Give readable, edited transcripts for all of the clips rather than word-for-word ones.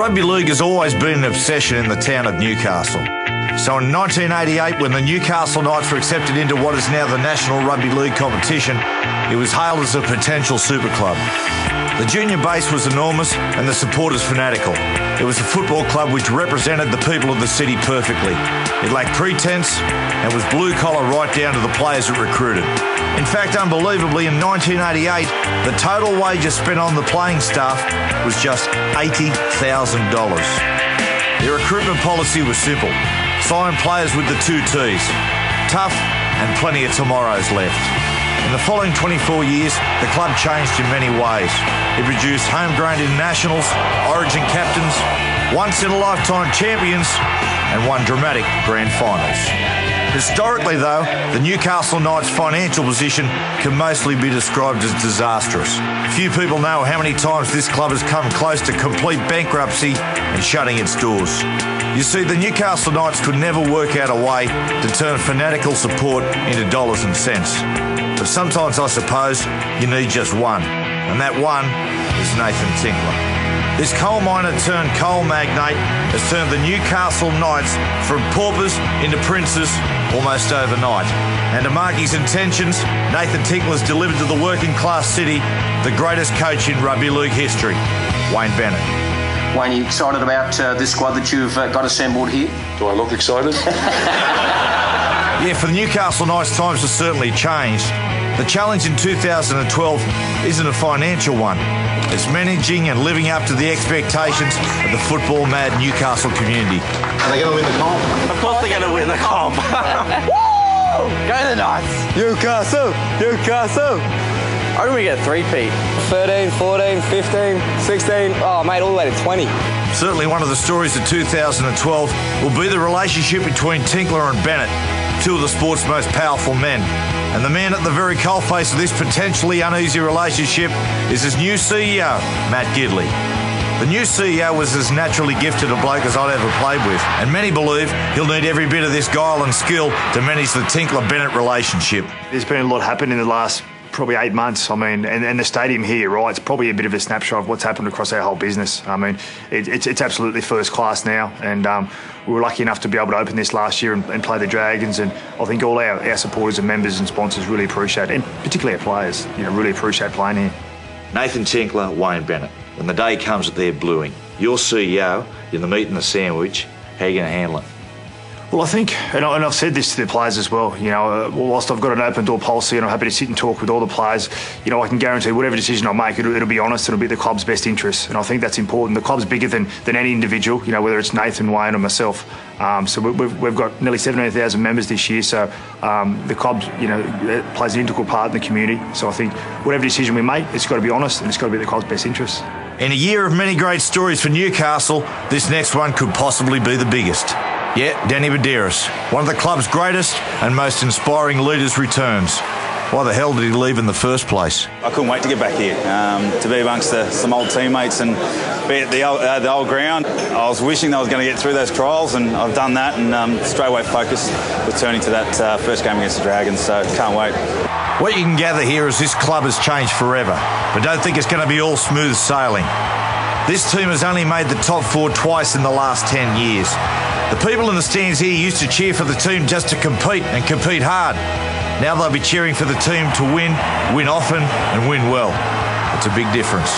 Rugby league has always been an obsession in the town of Newcastle. So in 1988, when the Newcastle Knights were accepted into what is now the National Rugby League competition, it was hailed as a potential super club. The junior base was enormous and the supporters fanatical. It was a football club which represented the people of the city perfectly. It lacked pretense and was blue collar right down to the players it recruited. In fact, unbelievably, in 1988, the total wages spent on the playing staff was just $80,000. Their recruitment policy was simple. Sign players with the 2 T's. Tough and plenty of tomorrows left. In the following 24 years, the club changed in many ways. It produced homegrown internationals, origin captains, once-in-a-lifetime champions, and won dramatic grand finals. Historically, though, the Newcastle Knights' financial position can mostly be described as disastrous. Few people know how many times this club has come close to complete bankruptcy and shutting its doors. You see, the Newcastle Knights could never work out a way to turn fanatical support into dollars and cents. But sometimes, I suppose, you need just one, and that one is Nathan Tinkler. This coal miner turned coal magnate has turned the Newcastle Knights from paupers into princes almost overnight. And to mark his intentions, Nathan Tinkler's delivered to the working class city the greatest coach in rugby league history, Wayne Bennett. Wayne, you excited about this squad that you've got assembled here? Do I look excited? Yeah, for the Newcastle Knights, times have certainly changed. The challenge in 2012 isn't a financial one. It's managing and living up to the expectations of the football-mad Newcastle community. Are they going to win the comp? Of course they're going to win the comp. Woo! Go the Knights! Newcastle! Newcastle! I reckon we get a three-peat. 13, 14, 15, 16, oh mate, all the way to 20. Certainly one of the stories of 2012 will be the relationship between Tinkler and Bennett, 2 of the sport's most powerful men. And the man at the very coalface of this potentially uneasy relationship is his new CEO, Matt Gidley. The new CEO was as naturally gifted a bloke as I'd ever played with, and many believe he'll need every bit of this guile and skill to manage the Tinkler-Bennett relationship. There's been a lot happen in the last probably 8 months. I mean, and the stadium here, right, it's probably a bit of a snapshot of what's happened across our whole business. I mean, it's absolutely first class now, and we were lucky enough to be able to open this last year and play the Dragons, and I think all our supporters and members and sponsors really appreciate it, and particularly our players, really appreciate playing here. Nathan Tinkler, Wayne Bennett. When the day comes that they're bluing, you're CEO, you're the meat and the sandwich, how are you going to handle it? Well, I think, and I've said this to the players as well, whilst I've got an open door policy and I'm happy to sit and talk with all the players, I can guarantee whatever decision I make, it'll be honest and it'll be the club's best interests. And I think that's important. The club's bigger than any individual, whether it's Nathan, Wayne or myself. So we've got nearly 17,000 members this year. So the club, plays an integral part in the community. So I think whatever decision we make, it's got to be honest and it's got to be the club's best interests. In a year of many great stories for Newcastle, this next one could possibly be the biggest. Yeah, Danny Medeiros, one of the club's greatest and most inspiring leaders, returns. Why the hell did he leave in the first place? I couldn't wait to get back here, to be amongst some old teammates and be at the old ground. I was wishing that I was going to get through those trials, and I've done that, and straight away focused returning to that first game against the Dragons, so can't wait. What you can gather here is this club has changed forever, but don't think it's going to be all smooth sailing. This team has only made the top 4 twice in the last 10 years. The people in the stands here used to cheer for the team just to compete and compete hard. Now they'll be cheering for the team to win often and win well. It's a big difference.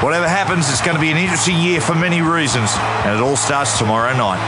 Whatever happens, it's going to be an interesting year for many reasons, and it all starts tomorrow night.